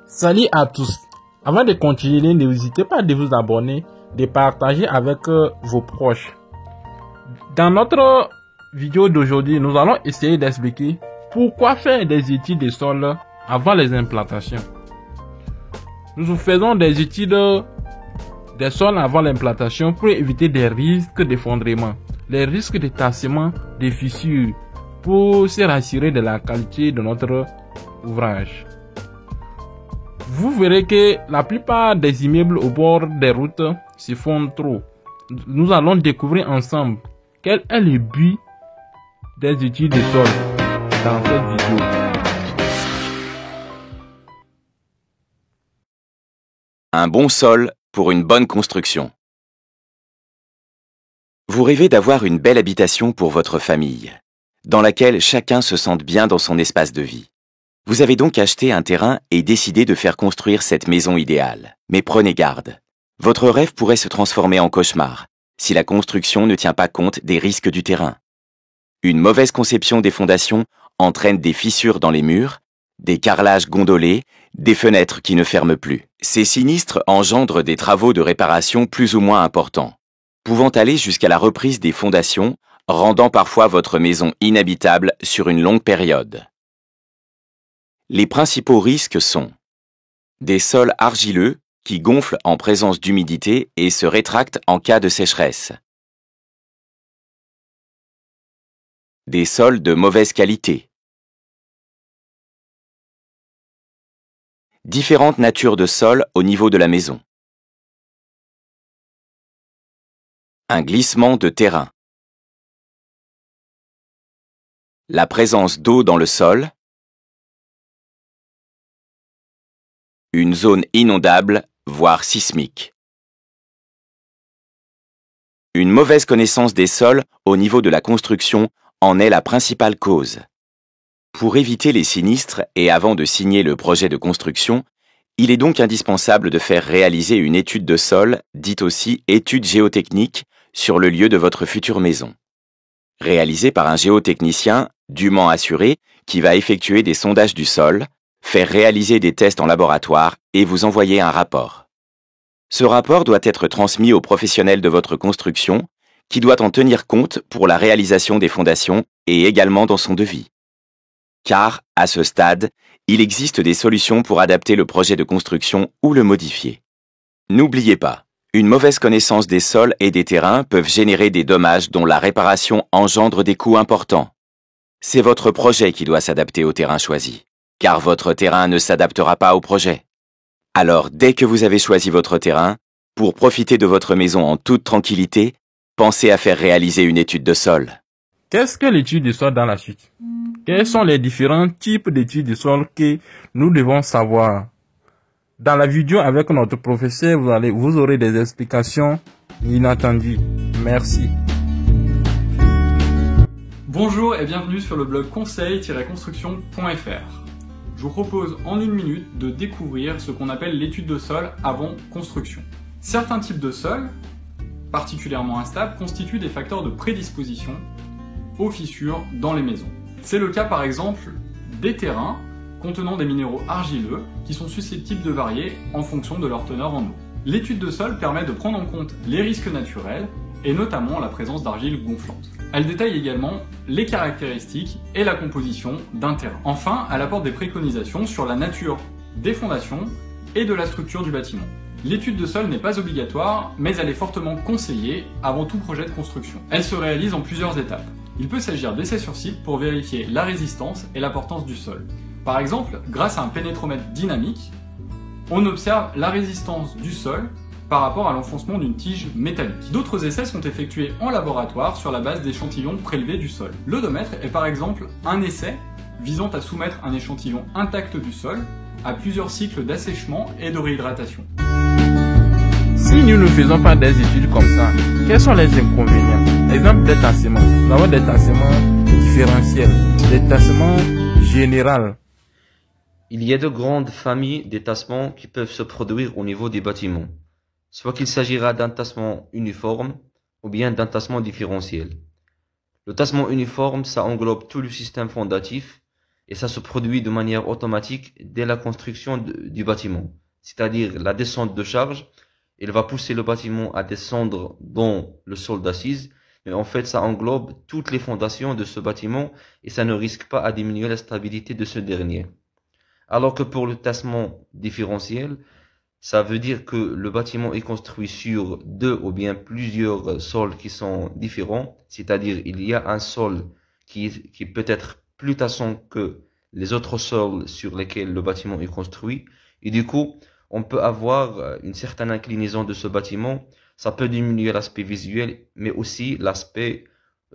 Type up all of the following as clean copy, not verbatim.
Salut à tous. Avant de continuer, n'hésitez pas de vous abonner, de partager avec vos proches. Dans notre vidéo d'aujourd'hui, nous allons essayer d'expliquer pourquoi faire des études de sol avant les implantations. Nous faisons des études des sols avant l'implantation pour éviter des risques d'effondrement, les risques de tassement, de fissures, pour se rassurer de la qualité de notre ouvrage. Vous verrez que la plupart des immeubles au bord des routes se font trop. Nous allons découvrir ensemble quel est le but des études de sol dans cette vidéo. Un bon sol pour une bonne construction. Vous rêvez d'avoir une belle habitation pour votre famille, dans laquelle chacun se sente bien dans son espace de vie. Vous avez donc acheté un terrain et décidé de faire construire cette maison idéale. Mais prenez garde. Votre rêve pourrait se transformer en cauchemar si la construction ne tient pas compte des risques du terrain. Une mauvaise conception des fondations entraîne des fissures dans les murs, des carrelages gondolés, des fenêtres qui ne ferment plus. Ces sinistres engendrent des travaux de réparation plus ou moins importants, pouvant aller jusqu'à la reprise des fondations, rendant parfois votre maison inhabitable sur une longue période. Les principaux risques sont des sols argileux qui gonflent en présence d'humidité et se rétractent en cas de sécheresse, des sols de mauvaise qualité, différentes natures de sols au niveau de la maison, un glissement de terrain, la présence d'eau dans le sol, une zone inondable, voire sismique. Une mauvaise connaissance des sols au niveau de la construction en est la principale cause. Pour éviter les sinistres et avant de signer le projet de construction, il est donc indispensable de faire réaliser une étude de sol, dite aussi étude géotechnique, sur le lieu de votre future maison. Réalisée par un géotechnicien dûment assuré qui va effectuer des sondages du sol, faire réaliser des tests en laboratoire et vous envoyer un rapport. Ce rapport doit être transmis aux professionnels de votre construction, qui doit en tenir compte pour la réalisation des fondations et également dans son devis. Car, à ce stade, il existe des solutions pour adapter le projet de construction ou le modifier. N'oubliez pas, une mauvaise connaissance des sols et des terrains peuvent générer des dommages dont la réparation engendre des coûts importants. C'est votre projet qui doit s'adapter au terrain choisi, car votre terrain ne s'adaptera pas au projet. Alors, dès que vous avez choisi votre terrain, pour profiter de votre maison en toute tranquillité, pensez à faire réaliser une étude de sol. Qu'est-ce que l'étude de sol dans la suite? Quels sont les différents types d'études de sol que nous devons savoir? Dans la vidéo avec notre professeur, vous aurez des explications inattendues. Merci. Bonjour et bienvenue sur le blog conseil-construction.fr. Je vous propose en une minute de découvrir ce qu'on appelle l'étude de sol avant construction. Certains types de sols, particulièrement instables, constituent des facteurs de prédisposition aux fissures dans les maisons. C'est le cas par exemple des terrains contenant des minéraux argileux qui sont susceptibles de varier en fonction de leur teneur en eau. L'étude de sol permet de prendre en compte les risques naturels et notamment la présence d'argile gonflante. Elle détaille également les caractéristiques et la composition d'un terrain. Enfin, elle apporte des préconisations sur la nature des fondations et de la structure du bâtiment. L'étude de sol n'est pas obligatoire, mais elle est fortement conseillée avant tout projet de construction. Elle se réalise en plusieurs étapes. Il peut s'agir d'essais sur site pour vérifier la résistance et la portance du sol. Par exemple, grâce à un pénétromètre dynamique, on observe la résistance du sol par rapport à l'enfoncement d'une tige métallique. D'autres essais sont effectués en laboratoire sur la base d'échantillons prélevés du sol. L'odomètre est par exemple un essai visant à soumettre un échantillon intact du sol à plusieurs cycles d'assèchement et de réhydratation. Si nous ne faisons pas des études comme ça, quels sont les inconvénients? Exemple des tassements. Nous avons des tassements différentiels, des tassements généraux. Il y a de grandes familles de tassements qui peuvent se produire au niveau des bâtiments, soit qu'il s'agira d'un tassement uniforme ou bien d'un tassement différentiel. Le tassement uniforme, ça englobe tout le système fondatif et ça se produit de manière automatique dès la construction du bâtiment. C'est-à-dire la descente de charge, il va pousser le bâtiment à descendre dans le sol d'assises, mais en fait ça englobe toutes les fondations de ce bâtiment et ça ne risque pas à diminuer la stabilité de ce dernier. Alors que pour le tassement différentiel, ça veut dire que le bâtiment est construit sur deux ou bien plusieurs sols qui sont différents, c'est-à-dire il y a un sol qui peut être plus tassant que les autres sols sur lesquels le bâtiment est construit, et du coup, on peut avoir une certaine inclinaison de ce bâtiment. Ça peut diminuer l'aspect visuel, mais aussi l'aspect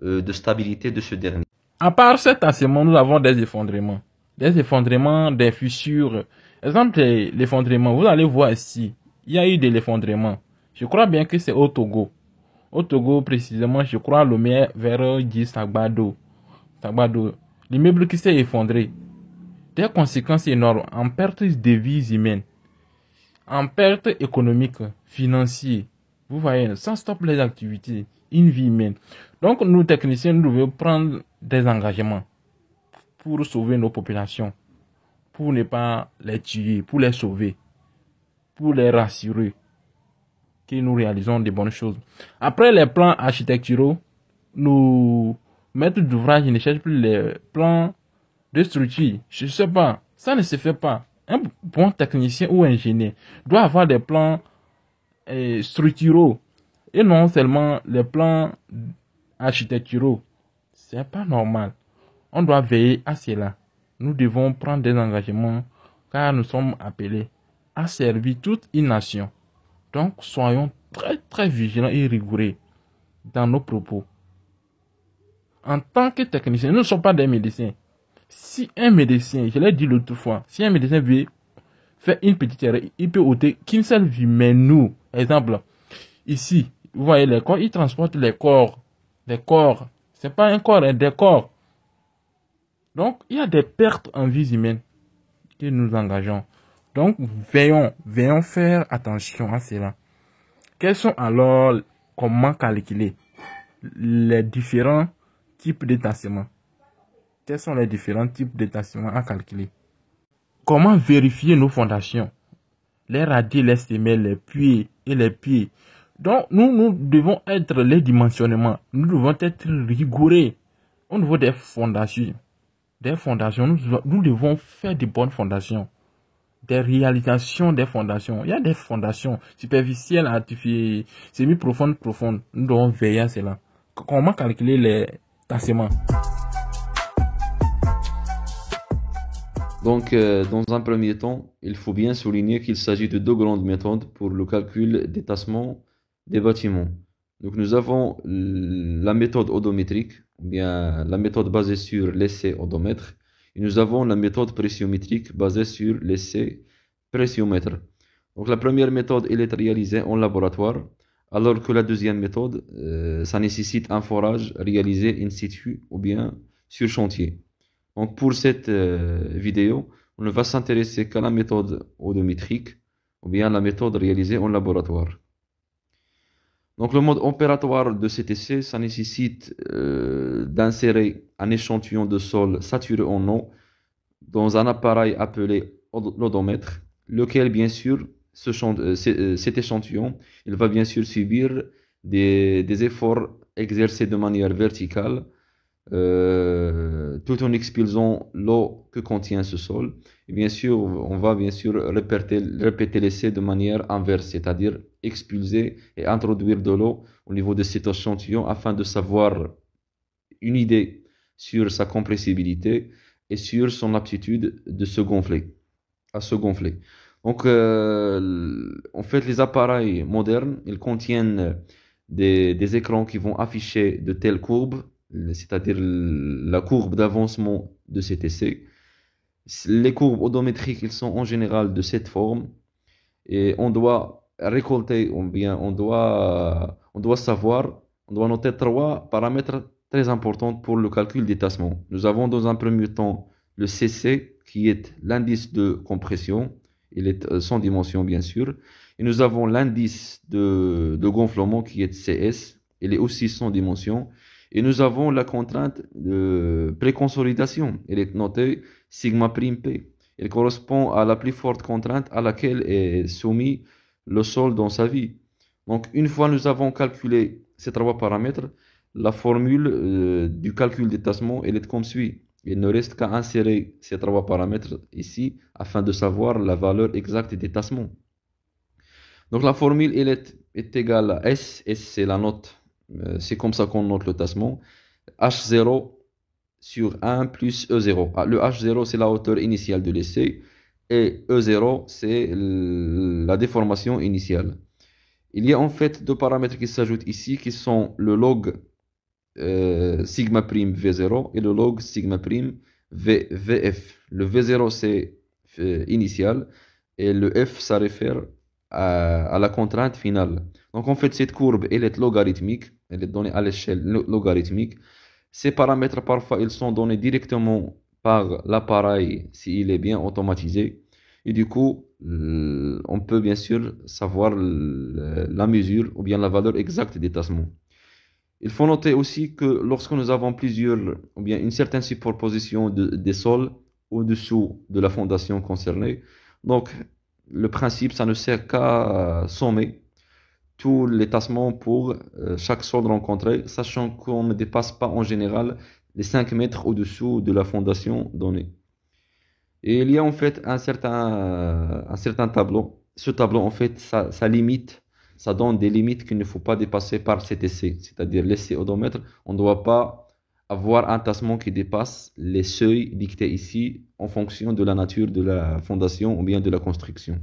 de stabilité de ce dernier. À part cet tassement, nous avons des effondrements. Des effondrements, des fissures. Exemple, l'effondrement, vous allez voir ici, il y a eu de l'effondrement. Je crois bien que c'est au Togo. Au Togo, précisément, je crois, Lomé vers Sagbado. L'immeuble qui s'est effondré. Des conséquences énormes en perte de vies humaines, en perte économique, financière. Vous voyez, ça stoppe les activités, une vie humaine. Donc, nous, techniciens, nous devons prendre des engagements pour sauver nos populations, pour ne pas les tuer, pour les sauver, pour les rassurer que nous réalisons de bonnes choses. Après les plans architecturaux, nous, maîtres d'ouvrage, ne cherchent plus les plans de structure. Je ne sais pas, ça ne se fait pas. Un bon technicien ou ingénieur doit avoir des plans structuraux et non seulement les plans architecturaux. C'est pas normal. On doit veiller à cela. Nous devons prendre des engagements car nous sommes appelés à servir toute une nation. Donc, soyons très très vigilants et rigoureux dans nos propos. En tant que technicien, nous ne sommes pas des médecins. Si un médecin, je l'ai dit l'autre fois, si un médecin veut faire une petite erreur, il peut ôter qu'une seule vie. Mais nous, exemple, ici, vous voyez les corps, ils transportent les corps. Les corps, c'est pas un corps, hein, des corps. Donc, il y a des pertes en vie humaine que nous engageons. Donc, veillons faire attention à cela. Quels sont alors, comment calculer les différents types d'étancement? Quels sont les différents types d'étancement à calculer? Comment vérifier nos fondations? Les radiers, les semelles, les puits et les pieds. Donc, nous devons être les dimensionnements. Nous devons être rigoureux au niveau des fondations. Nous devons faire de bonnes fondations. Des réalisations des fondations. Il y a des fondations superficielles, artificielles, semi-profondes, profondes. Nous devons veiller à cela. Comment calculer les tassements? Donc, dans un premier temps, il faut bien souligner qu'il s'agit de deux grandes méthodes pour le calcul des tassements des bâtiments. Donc, nous avons la méthode odométrique, ou bien la méthode basée sur l'essai odomètre, et nous avons la méthode pressiométrique basée sur l'essai pressiomètre. Donc, la première méthode, elle est réalisée en laboratoire, alors que la deuxième méthode, ça nécessite un forage réalisé in situ ou bien sur chantier. Donc pour cette vidéo, on ne va s'intéresser qu'à la méthode odométrique ou bien la méthode réalisée en laboratoire. Donc le mode opératoire de cet essai, ça nécessite d'insérer un échantillon de sol saturé en eau dans un appareil appelé l'odomètre, lequel bien sûr, cet échantillon, il va bien sûr subir des efforts exercés de manière verticale, tout en expulsant l'eau que contient ce sol. Et bien sûr, on va bien sûr répéter l'essai de manière inverse, c'est-à-dire expulser et introduire de l'eau au niveau de cet échantillon afin de savoir une idée sur sa compressibilité et sur son aptitude à se gonfler. Donc, en fait, les appareils modernes, ils contiennent des écrans qui vont afficher de telles courbes, c'est-à-dire la courbe d'avancement de cet essai. Les courbes odométriques, ils sont en général de cette forme et on doit récolter, ou bien on doit noter trois paramètres très importants pour le calcul des tassements. Nous avons dans un premier temps le CC qui est l'indice de compression, il est sans dimension bien sûr, et nous avons l'indice de gonflement qui est CS, il est aussi sans dimension. Et nous avons la contrainte de préconsolidation. Elle est notée sigma prime P. Il correspond à la plus forte contrainte à laquelle est soumis le sol dans sa vie. Donc, une fois nous avons calculé ces trois paramètres, la formule du calcul des tassements elle est comme suit. Il ne reste qu'à insérer ces trois paramètres ici afin de savoir la valeur exacte des tassements. Donc la formule elle est égale à S. S c'est la note. C'est comme ça qu'on note le tassement. H0 sur 1 plus E0. Le H0 c'est la hauteur initiale de l'essai et E0 c'est la déformation initiale. Il y a en fait deux paramètres qui s'ajoutent ici qui sont le log sigma prime V0 et le log sigma prime VF. Le V0 c'est initial et le F ça réfère à la contrainte finale. Donc en fait cette courbe elle est logarithmique, elle est donnée à l'échelle logarithmique. Ces paramètres parfois ils sont donnés directement par l'appareil s'il est bien automatisé. Et du coup, on peut bien sûr savoir la mesure ou bien la valeur exacte des tassements. Il faut noter aussi que lorsque nous avons plusieurs ou bien une certaine superposition des sols au-dessous de la fondation concernée, donc le principe, ça ne sert qu'à sommer tous les tassements pour chaque sol rencontré, sachant qu'on ne dépasse pas en général les 5 mètres au-dessous de la fondation donnée. Et il y a en fait un certain tableau. Ce tableau, en fait, ça limite, ça donne des limites qu'il ne faut pas dépasser par cet essai. C'est-à-dire l'essai odomètre, on ne doit pas avoir un tassement qui dépasse les seuils dictés ici en fonction de la nature de la fondation ou bien de la construction.